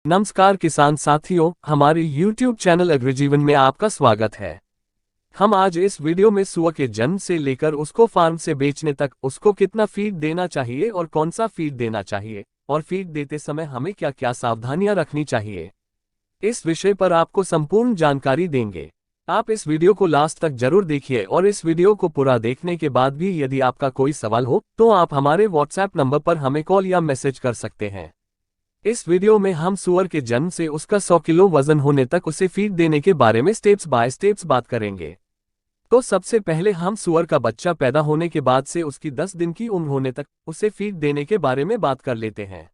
नमस्कार किसान साथियों, हमारे YouTube चैनल अग्रजीवन में आपका स्वागत है। हम आज इस वीडियो में सुअर के जन्म से लेकर उसको फार्म से बेचने तक उसको कितना फीड देना चाहिए और कौन सा फीड देना चाहिए और फीड देते समय हमें क्या क्या सावधानियां रखनी चाहिए, इस विषय पर आपको संपूर्ण जानकारी देंगे। आप इस वीडियो को लास्ट तक जरूर देखिए और इस वीडियो को पूरा देखने के बाद भी यदि आपका कोई सवाल हो तो आप हमारे WhatsApp नंबर पर हमें कॉल या मैसेज कर सकते हैं। इस वीडियो में हम सुअर के जन्म से उसका 100 किलो वजन होने तक उसे फीड देने के बारे में स्टेप्स बाय स्टेप्स बात करेंगे। तो सबसे पहले हम सुअर का बच्चा पैदा होने के बाद से उसकी 10 दिन की उम्र होने तक उसे फीड देने के बारे में बात कर लेते हैं।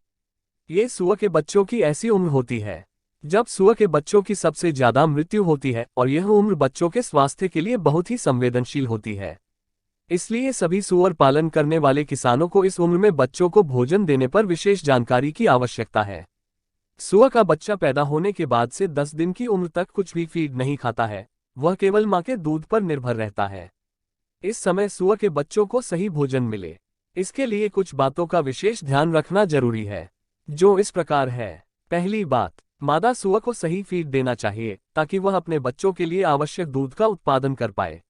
ये सुअर के बच्चों की ऐसी उम्र होती है जब सुअर के बच्चों की सबसे ज्यादा मृत्यु होती है और यह उम्र बच्चों के स्वास्थ्य के लिए बहुत ही संवेदनशील होती है। इसलिए सभी सुअर पालन करने वाले किसानों को इस उम्र में बच्चों को भोजन देने पर विशेष जानकारी की आवश्यकता है। सुअर का बच्चा पैदा होने के बाद से 10 दिन की उम्र तक कुछ भी फीड नहीं खाता है, वह केवल मां के दूध पर निर्भर रहता है। इस समय सुअर के बच्चों को सही भोजन मिले, इसके लिए कुछ बातों का विशेष ध्यान रखना जरूरी है, जो इस प्रकार है। पहली बात, मादा सुअर को सही फीड देना चाहिए ताकि वह अपने बच्चों के लिए आवश्यक दूध का उत्पादन कर पाए।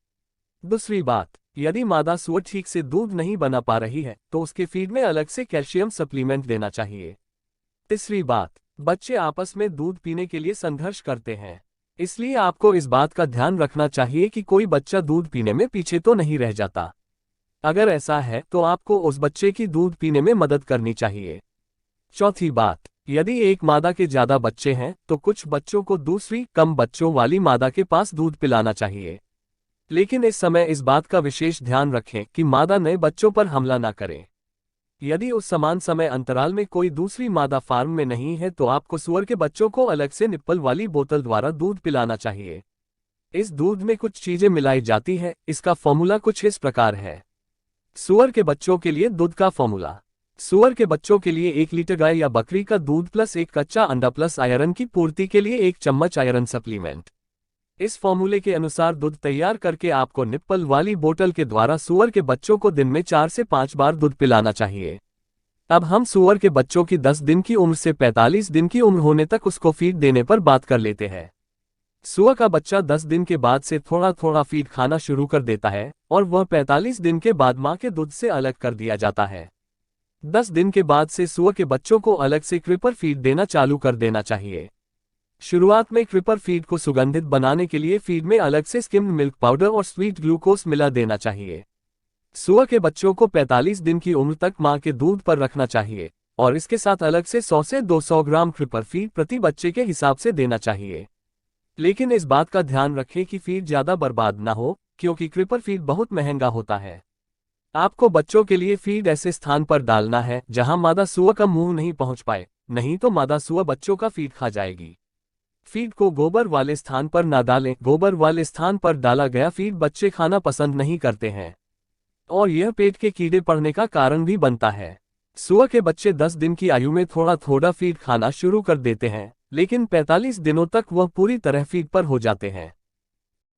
दूसरी बात, यदि मादा सुअर ठीक से दूध नहीं बना पा रही है तो उसके फीड में अलग से कैल्शियम सप्लीमेंट देना चाहिए। तीसरी बात, बच्चे आपस में दूध पीने के लिए संघर्ष करते हैं, इसलिए आपको इस बात का ध्यान रखना चाहिए कि कोई बच्चा दूध पीने में पीछे तो नहीं रह जाता। अगर ऐसा है तो आपको उस बच्चे की दूध पीने में मदद करनी चाहिए। चौथी बात, यदि एक मादा के ज्यादा बच्चे हैं तो कुछ बच्चों को दूसरी कम बच्चों वाली मादा के पास दूध पिलाना चाहिए, लेकिन इस समय इस बात का विशेष ध्यान रखें कि मादा नए बच्चों पर हमला ना करे। यदि उस समान समय अंतराल में कोई दूसरी मादा फार्म में नहीं है तो आपको सुअर के बच्चों को अलग से निप्पल वाली बोतल द्वारा दूध पिलाना चाहिए। इस दूध में कुछ चीजें मिलाई जाती है, इसका फॉर्मूला कुछ इस प्रकार है। सुअर के बच्चों के लिए दूध का फॉर्मूला। सुअर के बच्चों के लिए 1 लीटर गाय या बकरी का दूध प्लस 1 कच्चा अंडा प्लस आयरन की पूर्ति के लिए 1 चम्मच आयरन सप्लीमेंट। इस फॉर्मूले के अनुसार दूध तैयार करके आपको निप्पल वाली बोतल के द्वारा सुअर के बच्चों को दिन में 4 से 5 बार दूध पिलाना चाहिए। अब हम सुअर के बच्चों की 10 दिन की उम्र से 45 दिन की उम्र होने तक उसको फीड देने पर बात कर लेते हैं। सुअर का बच्चा 10 दिन के बाद से थोड़ा थोड़ा फीड खाना शुरू कर देता है और वह 45 दिन के बाद मां के दूध से अलग कर दिया जाता है। 10 दिन के बाद से सुअर के बच्चों को अलग से क्रिपर फीड देना चालू कर देना चाहिए। शुरुआत में क्रिपर फीड को सुगंधित बनाने के लिए फीड में अलग से स्किम्ड मिल्क पाउडर और स्वीट ग्लूकोज मिला देना चाहिए। सुअर के बच्चों को 45 दिन की उम्र तक मां के दूध पर रखना चाहिए और इसके साथ अलग से 100 से 200 ग्राम क्रिपर फीड प्रति बच्चे के हिसाब से देना चाहिए। लेकिन इस बात का ध्यान रखें कि फीड ज्यादा बर्बाद ना हो, क्योंकि क्रिपर फीड बहुत महंगा होता है। आपको बच्चों के लिए फीड ऐसे स्थान पर डालना है जहां मादा सुअर का मुंह नहीं पहुंच पाए, नहीं तो मादा सुअर बच्चों का फीड खा जाएगी। फीड को गोबर वाले स्थान पर ना डालें, गोबर वाले स्थान पर डाला गया फीड बच्चे खाना पसंद नहीं करते हैं और यह पेट के कीड़े पड़ने का कारण भी बनता है। सुअर के बच्चे 10 दिन की आयु में थोड़ा थोड़ा फीड खाना शुरू कर देते हैं, लेकिन 45 दिनों तक वह पूरी तरह फीड पर हो जाते हैं।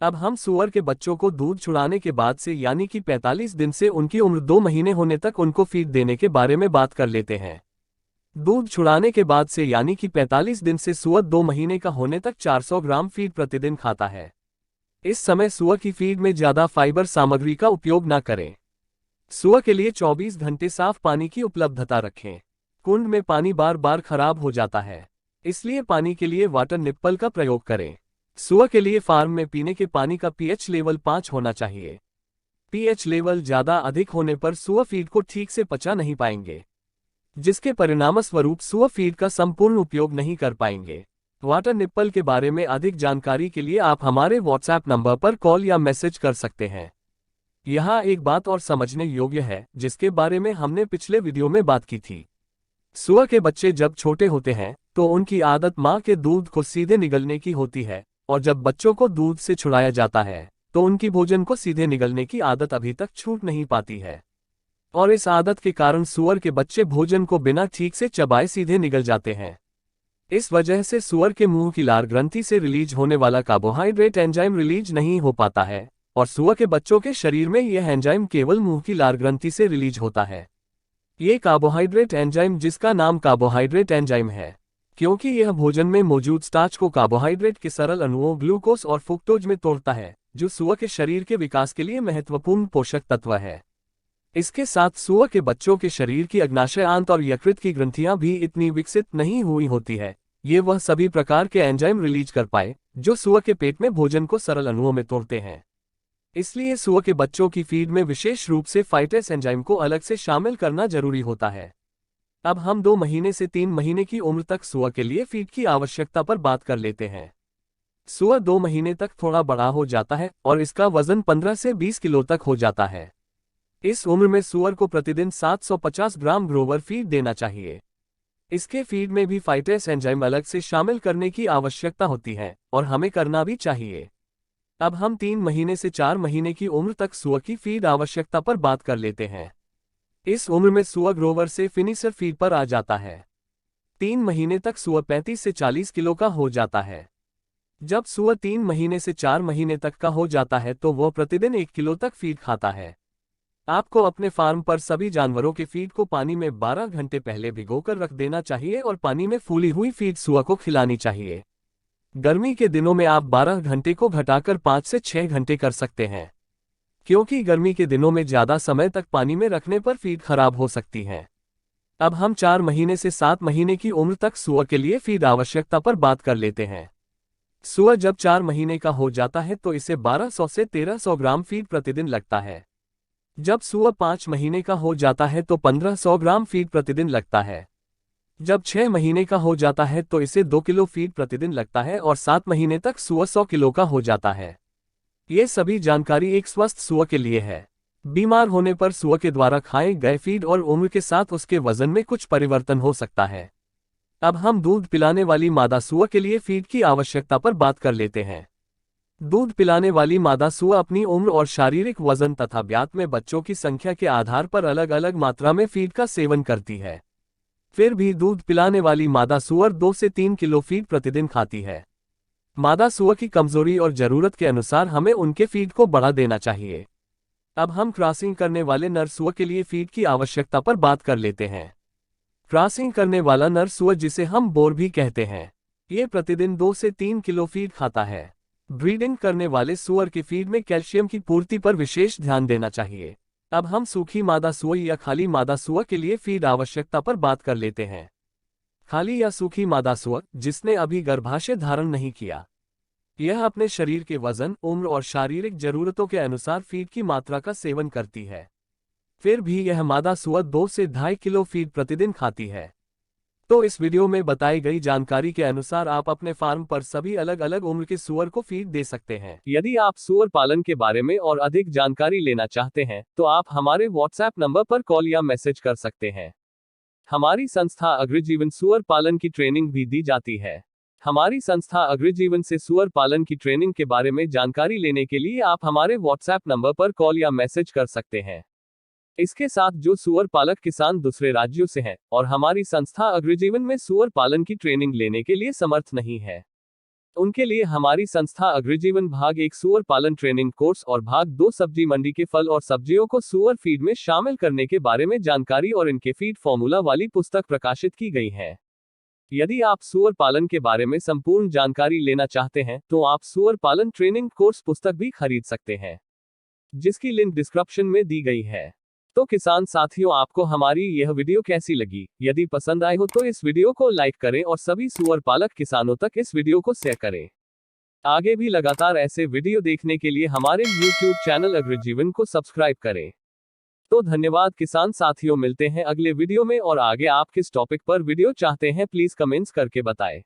अब हम सुअर के बच्चों को दूध छुड़ाने के बाद से यानी कि 45 दिन से उनकी उम्र 2 महीने होने तक उनको फीड देने के बारे में बात कर लेते हैं। दूध छुड़ाने के बाद से यानी कि 45 दिन से सुअर 2 महीने का होने तक 400 ग्राम फीड प्रतिदिन खाता है। इस समय सुअर की फीड में ज्यादा फाइबर सामग्री का उपयोग न करें। सुअर के लिए 24 घंटे साफ पानी की उपलब्धता रखें। कुंड में पानी बार बार खराब हो जाता है, इसलिए पानी के लिए वाटर निप्पल का प्रयोग करें। सुअर के लिए फार्म में पीने के पानी का पीएच लेवल 5 होना चाहिए। पीएच लेवल ज्यादा अधिक होने पर सुअर फीड को ठीक से पचा नहीं पाएंगे, जिसके परिणामस्वरूप सुअर फीड का संपूर्ण उपयोग नहीं कर पाएंगे। वाटर निप्पल के बारे में अधिक जानकारी के लिए आप हमारे WhatsApp नंबर पर कॉल या मैसेज कर सकते हैं। यहाँ एक बात और समझने योग्य है जिसके बारे में हमने पिछले वीडियो में बात की थी। सुअर के बच्चे जब छोटे होते हैं तो उनकी आदत मां के दूध को सीधे निगलने की होती है और जब बच्चों को दूध से छुड़ाया जाता है तो उनकी भोजन को सीधे निगलने की आदत अभी तक छूट नहीं पाती है और इस आदत के कारण सुअर के बच्चे भोजन को बिना ठीक से चबाए सीधे निगल जाते हैं। इस वजह से सुअर के मुंह की लार ग्रंथि से रिलीज होने वाला कार्बोहाइड्रेट एंजाइम रिलीज नहीं हो पाता है और सुअर के बच्चों के शरीर में यह एंजाइम केवल मुंह की लार ग्रंथि से रिलीज होता है। ये कार्बोहाइड्रेट एंजाइम, जिसका नाम कार्बोहाइड्रेट एंजाइम है, क्योंकि यह भोजन में मौजूद स्टार्च को कार्बोहाइड्रेट के सरल अणुओं ग्लूकोज और फ्रुक्टोज में तोड़ता है, जो सुअर के शरीर के विकास के लिए महत्वपूर्ण पोषक तत्व है। इसके साथ सुअर के बच्चों के शरीर की अग्नाशय आंत और यकृत की ग्रंथियां भी इतनी विकसित नहीं हुई होती है ये वह सभी प्रकार के एंजाइम रिलीज कर पाए जो सुअर के पेट में भोजन को सरल अणुओं में तोड़ते हैं। इसलिए सुअर के बच्चों की फीड में विशेष रूप से फाइटेस एंजाइम को अलग से शामिल करना जरूरी होता है। अब हम 2 महीने से 3 महीने की उम्र तक सुअर के लिए फीड की आवश्यकता पर बात कर लेते हैं। सुअर 2 महीने तक थोड़ा बड़ा हो जाता है और इसका वजन 15 से 20 किलो तक हो जाता है। इस उम्र में सुअर को प्रतिदिन 750 ग्राम ग्रोवर फीड देना चाहिए। इसके फीड में भी फाइटेस एंजाइम अलग से शामिल करने की आवश्यकता होती है और हमें करना भी चाहिए। अब हम 3 महीने से 4 महीने की उम्र तक सुअर की फीड आवश्यकता पर बात कर लेते हैं। इस उम्र में सुअर ग्रोवर से फिनिशर फीड पर आ जाता है। 3 महीने तक सुअर 35 से 40 किलो का हो जाता है। जब सुअर 3 महीने से 4 महीने तक का हो जाता है तो वह प्रतिदिन 1 किलो तक फीड खाता है। आपको अपने फार्म पर सभी जानवरों के फीड को पानी में 12 घंटे पहले भिगोकर रख देना चाहिए और पानी में फूली हुई फीड सुअर को खिलानी चाहिए। गर्मी के दिनों में आप 12 घंटे को घटाकर 5 से 6 घंटे कर सकते हैं, क्योंकि गर्मी के दिनों में ज़्यादा समय तक पानी में रखने पर फीड खराब हो सकती है। अब हम 4 महीने से 7 महीने की उम्र तक सुअर के लिए फीड आवश्यकता पर बात कर लेते हैं। सुअर जब 4 महीने का हो जाता है तो इसे 1200 से 1300 ग्राम फीड प्रतिदिन लगता है। जब सुअर 5 महीने का हो जाता है तो 1500 ग्राम फीड प्रतिदिन लगता है। जब 6 महीने का हो जाता है तो इसे 2 किलो फीड प्रतिदिन लगता है और 7 महीने तक सुअर 100 किलो का हो जाता है। ये सभी जानकारी एक स्वस्थ सुअर के लिए है। बीमार होने पर सुअर के द्वारा खाए गए फीड और उम्र के साथ उसके वजन में कुछ परिवर्तन हो सकता है। अब हम दूध पिलाने वाली मादा सुअर के लिए फीड की आवश्यकता पर बात कर लेते हैं। दूध पिलाने वाली मादा सुअर अपनी उम्र और शारीरिक वजन तथा ब्यात में बच्चों की संख्या के आधार पर अलग अलग मात्रा में फीड का सेवन करती है। फिर भी दूध पिलाने वाली मादा सुअर 2 से 3 किलो फीड प्रतिदिन खाती है। मादा सुअर की कमजोरी और जरूरत के अनुसार हमें उनके फीड को बढ़ा देना चाहिए। अब हम क्रॉसिंग करने वाले नर सुअर के लिए फीड की आवश्यकता पर बात कर लेते हैं। क्रॉसिंग करने वाला नर सुअर, जिसे हम बोर भी कहते हैं, ये प्रतिदिन 2 से 3 किलो फीड खाता है। ब्रीडिंग करने वाले सुअर के फीड में कैल्शियम की पूर्ति पर विशेष ध्यान देना चाहिए। अब हम सूखी मादा सुअर या खाली मादा सुअर के लिए फीड आवश्यकता पर बात कर लेते हैं। खाली या सूखी मादा सुअर, जिसने अभी गर्भाशय धारण नहीं किया, यह अपने शरीर के वजन, उम्र और शारीरिक जरूरतों के अनुसार फीड की मात्रा का सेवन करती है। फिर भी यह मादा सुअर 2 से 2.5 किलो फीड प्रतिदिन खाती है। तो इस वीडियो में बताई गई जानकारी के अनुसार आप अपने फार्म पर सभी अलग अलग उम्र के सुअर को फीड दे सकते हैं। यदि आप सुअर पालन के बारे में और अधिक जानकारी लेना चाहते हैं तो आप हमारे व्हाट्सएप नंबर पर कॉल या मैसेज कर सकते हैं। हमारी संस्था अग्रजीवन सुअर पालन की ट्रेनिंग भी दी जाती है। हमारी संस्था अग्रजीवन से सुअर पालन की ट्रेनिंग के बारे में जानकारी लेने के लिए आप हमारे व्हाट्सएप नंबर पर कॉल या मैसेज कर सकते हैं। इसके साथ जो सुअर पालक किसान दूसरे राज्यों से हैं और हमारी संस्था अग्रजीवन में सुअर पालन की ट्रेनिंग लेने के लिए समर्थ नहीं है, उनके लिए हमारी संस्था अग्रजीवन भाग 1 सुअर पालन ट्रेनिंग कोर्स और भाग 2 सब्जी मंडी के फल और सब्जियों को सुअर फीड में शामिल करने के बारे में जानकारी और इनके फीड फॉर्मूला वाली पुस्तक प्रकाशित की गई है। यदि आप सुअर पालन के बारे में संपूर्ण जानकारी लेना चाहते हैं तो आप सुअर पालन ट्रेनिंग कोर्स पुस्तक भी खरीद सकते हैं, जिसकी लिंक डिस्क्रिप्शन में दी गई है। तो किसान साथियों, आपको हमारी यह वीडियो कैसी लगी? यदि पसंद आए हो तो इस वीडियो को लाइक करें और सभी सुअर पालक किसानों तक इस वीडियो को शेयर करें। आगे भी लगातार ऐसे वीडियो देखने के लिए हमारे YouTube चैनल अग्रजीवन को सब्सक्राइब करें। तो धन्यवाद किसान साथियों, मिलते हैं अगले वीडियो में। और आगे आप किस टॉपिक पर वीडियो चाहते हैं प्लीज कमेंट्स करके बताएं।